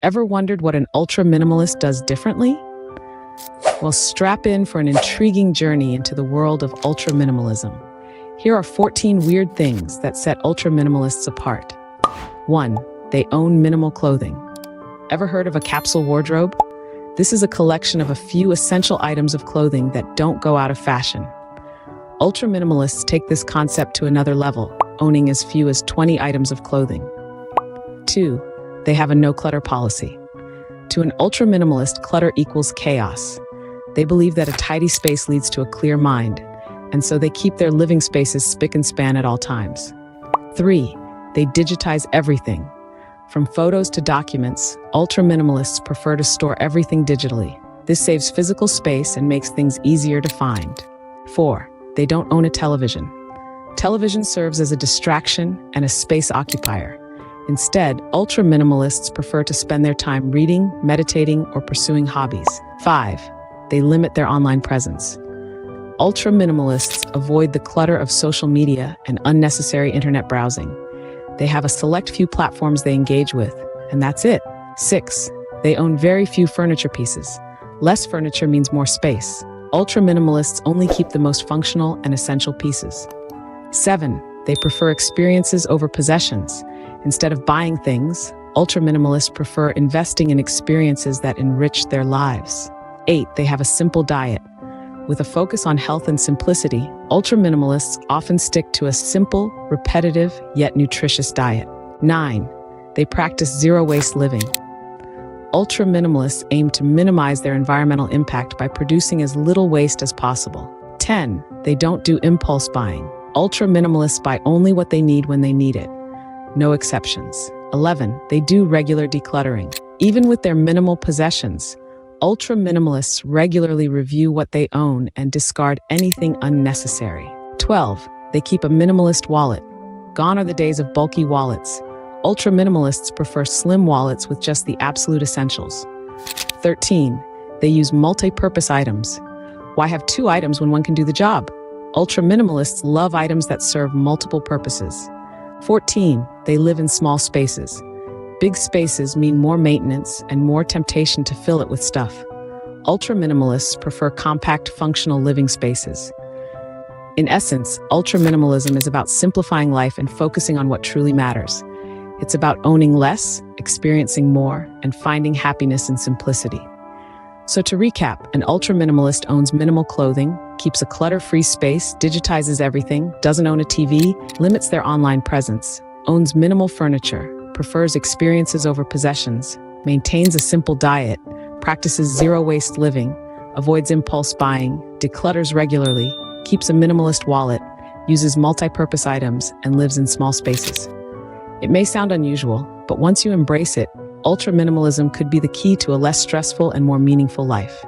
Ever wondered what an ultra-minimalist does differently? Well, strap in for an intriguing journey into the world of ultra-minimalism. Here are 14 weird things that set ultra-minimalists apart. 1. They own minimal clothing. Ever heard of a capsule wardrobe? This is a collection of a few essential items of clothing that don't go out of fashion. Ultra-minimalists take this concept to another level, owning as few as 20 items of clothing. 2. They have a no-clutter policy. To an ultra-minimalist, clutter equals chaos. They believe that a tidy space leads to a clear mind, and so they keep their living spaces spick and span at all times. 3. They digitize everything. From photos to documents, ultra-minimalists prefer to store everything digitally. This saves physical space and makes things easier to find. 4. They don't own a television. Television serves as a distraction and a space occupier. Instead, ultra-minimalists prefer to spend their time reading, meditating, or pursuing hobbies. 5. They limit their online presence. Ultra-minimalists avoid the clutter of social media and unnecessary internet browsing. They have a select few platforms they engage with, and that's it. 6. They own very few furniture pieces. Less furniture means more space. Ultra-minimalists only keep the most functional and essential pieces. 7. They prefer experiences over possessions. Instead of buying things, ultra-minimalists prefer investing in experiences that enrich their lives. 8. They have a simple diet. With a focus on health and simplicity, ultra-minimalists often stick to a simple, repetitive, yet nutritious diet. 9. They practice zero-waste living. Ultra-minimalists aim to minimize their environmental impact by producing as little waste as possible. 10. They don't do impulse buying. Ultra-minimalists buy only what they need when they need it. No exceptions. 11. They do regular decluttering. Even with their minimal possessions, ultra-minimalists regularly review what they own and discard anything unnecessary. 12. They keep a minimalist wallet. Gone are the days of bulky wallets. Ultra-minimalists prefer slim wallets with just the absolute essentials. 13. They use multi-purpose items. Why have 2 items when one can do the job? Ultra-minimalists love items that serve multiple purposes. 14. They live in small spaces. Big spaces mean more maintenance and more temptation to fill it with stuff. Ultra-minimalists prefer compact, functional living spaces. In essence, ultra-minimalism is about simplifying life and focusing on what truly matters. It's about owning less, experiencing more, and finding happiness in simplicity. So to recap, an ultra-minimalist owns minimal clothing, keeps a clutter-free space, digitizes everything, doesn't own a TV, limits their online presence, owns minimal furniture, prefers experiences over possessions, maintains a simple diet, practices zero-waste living, avoids impulse buying, declutters regularly, keeps a minimalist wallet, uses multi-purpose items, and lives in small spaces. It may sound unusual, but once you embrace it, ultra-minimalism could be the key to a less stressful and more meaningful life.